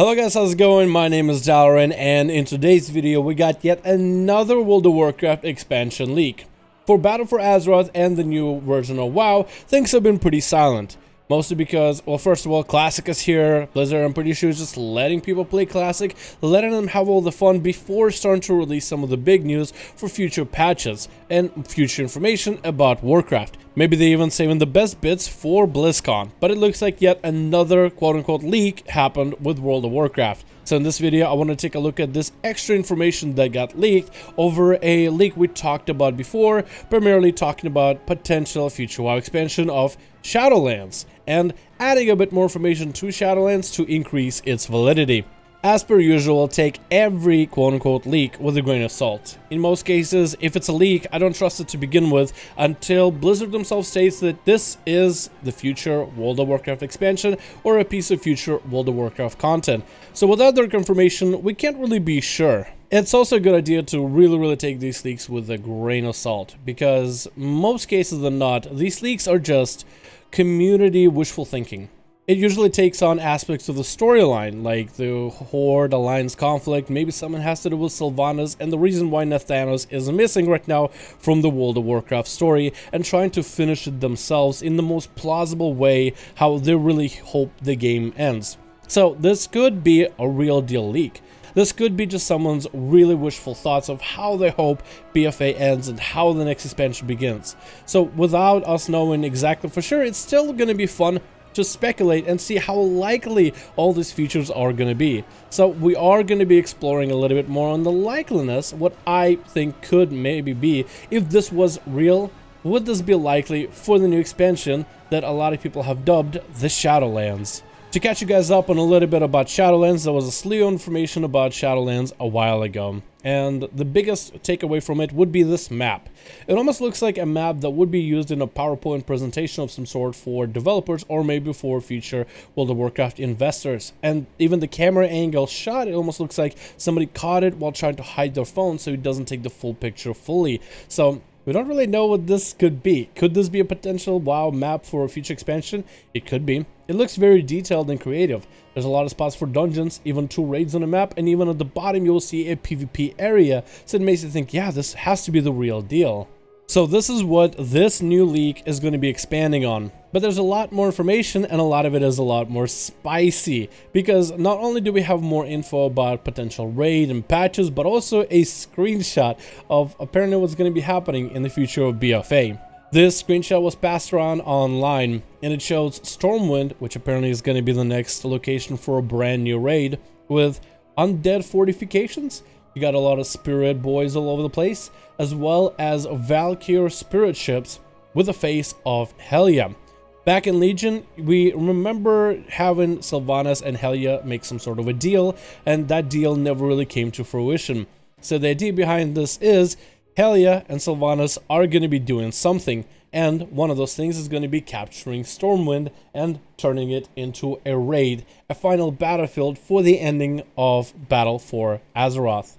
Hello guys, how's it going? My name is Dalaran, and in today's video we got yet another World of Warcraft expansion leak. For Battle for Azeroth and the new version of WoW, things have been pretty silent. Mostly because, well, first of all, Classic is here. Blizzard, I'm pretty sure, is just letting people play Classic, letting them have all the fun before starting to release some of the big news for future patches and future information about Warcraft. Maybe they even saving the best bits for BlizzCon, but it looks like yet another quote-unquote leak happened with World of Warcraft. So in this video, I want to take a look at this extra information that got leaked over a leak we talked about before, primarily talking about potential future WoW expansion of Shadowlands, and adding a bit more information to Shadowlands to increase its validity. As per usual, take every quote-unquote leak with a grain of salt. In most cases, if it's a leak, I don't trust it to begin with until Blizzard themselves states that this is the future World of Warcraft expansion or a piece of future World of Warcraft content. So without their confirmation, we can't really be sure. It's also a good idea to really take these leaks with a grain of salt, because most cases than not, these leaks are just community wishful thinking. It usually takes on aspects of the storyline, like the Horde Alliance conflict, maybe something has to do with Sylvanas, and the reason why Nathanos is missing right now from the World of Warcraft story, and trying to finish it themselves in the most plausible way, how they really hope the game ends. So this could be a real deal leak. This could be just someone's really wishful thoughts of how they hope BFA ends and how the next expansion begins. So without us knowing exactly for sure, it's still going to be fun to speculate and see how likely all these features are going to be. So we are going to be exploring a little bit more on the likeliness, what I think could maybe be, if this was real, would this be likely for the new expansion that a lot of people have dubbed the Shadowlands. To catch you guys up on a little bit about Shadowlands, there was a slew of information about Shadowlands a while ago, and the biggest takeaway from it would be this map. It almost looks like a map that would be used in a PowerPoint presentation of some sort for developers or maybe for future World of Warcraft investors. And even the camera angle shot, it almost looks like somebody caught it while trying to hide their phone so it doesn't take the full picture fully. So we don't really know what this could be. Could this be a potential WoW map for a future expansion? It could be. It looks very detailed and creative. There's a lot of spots for dungeons, even 2 raids on the map, and even at the bottom you'll see a PvP area, so it makes you think, yeah, this has to be the real deal. So this is what this new leak is going to be expanding on. But there's a lot more information, and a lot of it is a lot more spicy, because not only do we have more info about potential raid and patches, but also a screenshot of apparently what's going to be happening in the future of BFA. This screenshot was passed around online, and it shows Stormwind, which apparently is going to be the next location for a brand new raid, with undead fortifications. You got a lot of spirit boys all over the place, as well as Valkyr spirit ships with the face of Helya. Back in Legion, we remember having Sylvanas and Helya make some sort of a deal, and that deal never really came to fruition. So the idea behind this is Helya and Sylvanas are going to be doing something, and one of those things is going to be capturing Stormwind and turning it into a raid, a final battlefield for the ending of Battle for Azeroth.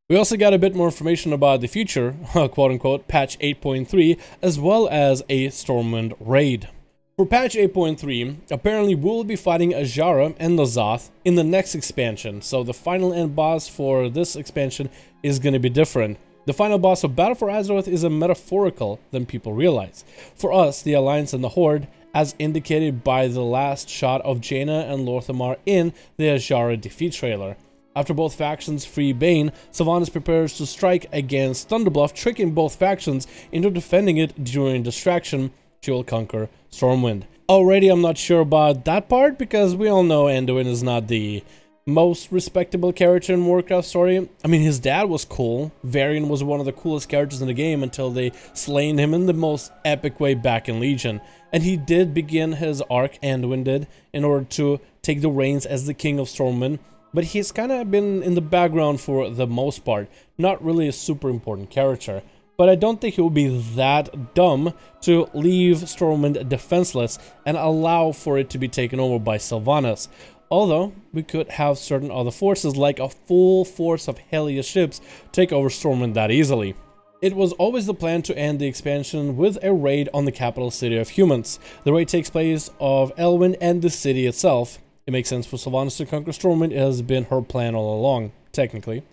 We also got a bit more information about the future, quote-unquote, patch 8.3, as well as a Stormwind raid. For patch 8.3, apparently we'll be fighting Azshara and N'Zoth in the next expansion, so the final end boss for this expansion is going to be different. The final boss of Battle for Azeroth is a metaphorical than people realize. For us, the Alliance and the Horde, as indicated by the last shot of Jaina and Lor'themar in the Azshara defeat trailer. After both factions free Bane, Sylvanas prepares to strike against Thunderbluff, tricking both factions into defending it during distraction. She will conquer Stormwind. Already I'm not sure about that part, because we all know Anduin is not the most respectable character in Warcraft story. I mean, his dad was cool. Varian was one of the coolest characters in the game until they slain him in the most epic way back in Legion. And he did begin his arc, Anduin did, in order to take the reins as the king of Stormwind. But he's kind of been in the background for the most part. Not really a super important character. But I don't think he would be that dumb to leave Stormwind defenseless and allow for it to be taken over by Sylvanas. Although, we could have certain other forces, like a full force of Helya ships, take over Stormwind that easily. It was always the plan to end the expansion with a raid on the capital city of humans. The raid takes place of Elwyn and the city itself. It makes sense for Sylvanas to conquer Stormwind. It has been her plan all along, technically.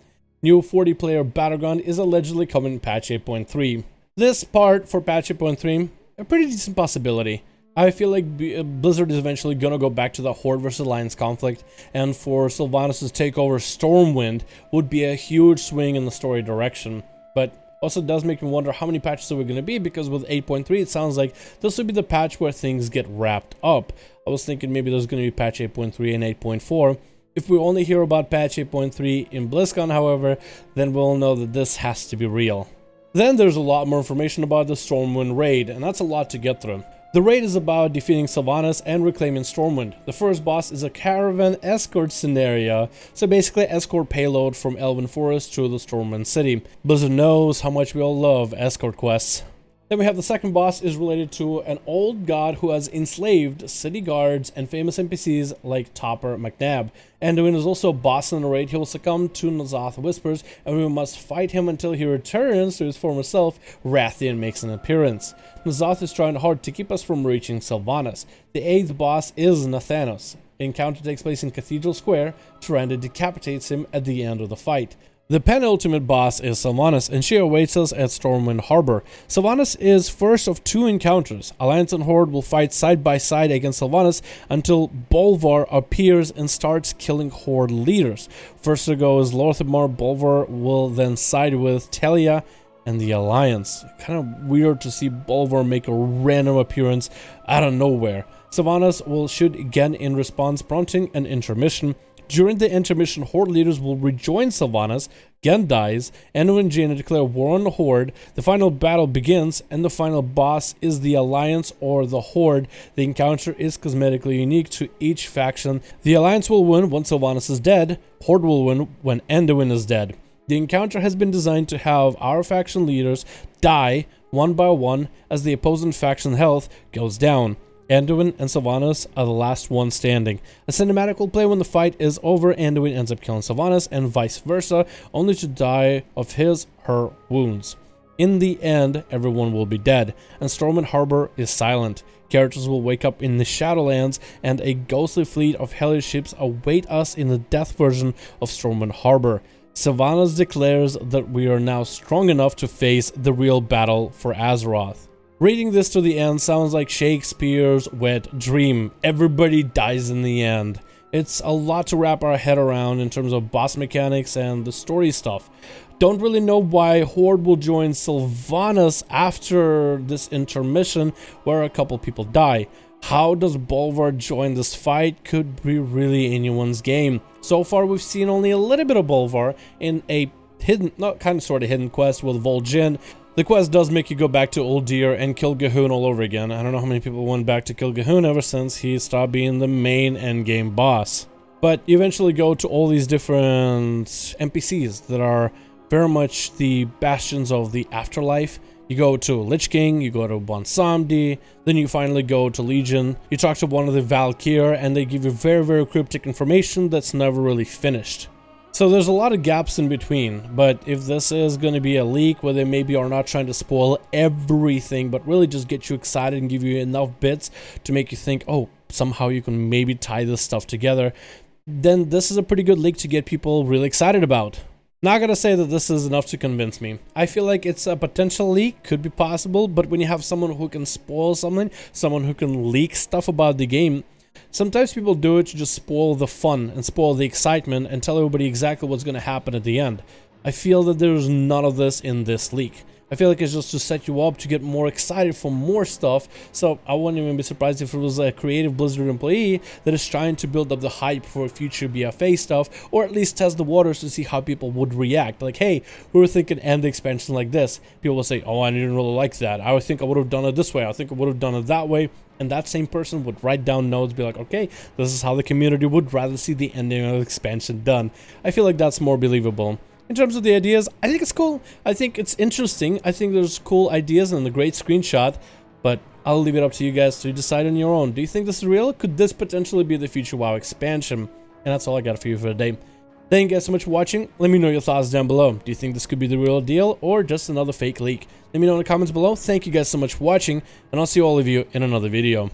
New 40-player Battleground is allegedly coming in patch 8.3. This part for patch 8.3, a pretty decent possibility. I feel like Blizzard is eventually gonna go back to the Horde vs Alliance conflict, and for Sylvanas to take over Stormwind would be a huge swing in the story direction. But also does make me wonder how many patches are we gonna be, because with 8.3 it sounds like this would be the patch where things get wrapped up. I was thinking maybe there's gonna be patch 8.3 and 8.4. If we only hear about patch 8.3 in BlizzCon, however, then we'll know that this has to be real. Then there's a lot more information about the Stormwind raid, and that's a lot to get through. The raid is about defeating Sylvanas and reclaiming Stormwind. The first boss is a caravan escort scenario, so basically escort payload from Elven Forest to the Stormwind City. Blizzard knows how much we all love escort quests. Then we have the second boss is related to an old god who has enslaved city guards and famous NPCs like Topper McNabb. Anduin is also a boss in the raid. He will succumb to N'Zoth Whispers, and we must fight him until he returns to his former self. Rathian makes an appearance. N'Zoth is trying hard to keep us from reaching Sylvanas. The 8th boss is Nathanos. The encounter takes place in Cathedral Square. Tyrande decapitates him at the end of the fight. The penultimate boss is Sylvanas, and she awaits us at Stormwind Harbor. Sylvanas is first of 2 encounters. Alliance and Horde will fight side by side against Sylvanas until Bolvar appears and starts killing Horde leaders. First to go is Lorthamar. Bolvar will then side with Telia and the Alliance. Kind of weird to see Bolvar make a random appearance out of nowhere. Sylvanas will shoot again in response, prompting an intermission. During the intermission, Horde leaders will rejoin Sylvanas. Gen dies, Anduin and Jaina declare war on the Horde. The final battle begins, and the final boss is the Alliance or the Horde. The encounter is cosmetically unique to each faction. The Alliance will win when Sylvanas is dead. Horde will win when Anduin is dead. The encounter has been designed to have our faction leaders die one by one as the opposing faction health goes down. Anduin and Sylvanas are the last one standing. A cinematic will play when the fight is over. Anduin ends up killing Sylvanas and vice versa, only to die of her wounds. In the end, everyone will be dead, and Stormwind Harbor is silent. Characters will wake up in the Shadowlands, and a ghostly fleet of hellish ships await us in the death version of Stormwind Harbor. Sylvanas declares that we are now strong enough to face the real battle for Azeroth. Reading this to the end sounds like Shakespeare's wet dream. Everybody dies in the end. It's a lot to wrap our head around in terms of boss mechanics and the story stuff. Don't really know why Horde will join Sylvanas after this intermission where a couple people die. How does Bolvar join this fight could be really anyone's game. So far we've seen only a little bit of Bolvar in a hidden, not kind of sort of hidden quest with Vol'jin. The quest does make you go back to Uldir and kill Gahun all over again. I don't know how many people went back to kill Gahun ever since he stopped being the main endgame boss. But you eventually go to all these different NPCs that are very much the bastions of the afterlife. You go to Lich King, you go to Bonsamdi, then you finally go to Legion. You talk to one of the Valkyr, and they give you very, very cryptic information that's never really finished. So there's a lot of gaps in between, but if this is going to be a leak where they maybe are not trying to spoil everything, but really just get you excited and give you enough bits to make you think, oh, somehow you can maybe tie this stuff together, then this is a pretty good leak to get people really excited about. Not gonna say that this is enough to convince me. I feel like it's a potential leak, could be possible, but when you have someone who can spoil something, someone who can leak stuff about the game, sometimes people do it to just spoil the fun and spoil the excitement and tell everybody exactly what's gonna happen at the end. I feel that there's none of this in this leak. I feel like it's just to set you up to get more excited for more stuff, so I wouldn't even be surprised if it was a creative Blizzard employee that is trying to build up the hype for future BFA stuff, or at least test the waters to see how people would react. Like, hey, we were thinking end expansion like this. People will say, oh, I didn't really like that. I think I would have done it this way. I think I would have done it that way. And that same person would write down notes, be like, okay, this is how the community would rather see the ending of the expansion done. I feel like that's more believable. In terms of the ideas, I think it's cool. I think it's interesting. I think there's cool ideas and a great screenshot, but I'll leave it up to you guys to decide on your own. Do you think this is real? Could this potentially be the future WoW expansion? And that's all I got for you for today. Thank you guys so much for watching. Let me know your thoughts down below. Do you think this could be the real deal or just another fake leak? Let me know in the comments below. Thank you guys so much for watching, and I'll see all of you in another video.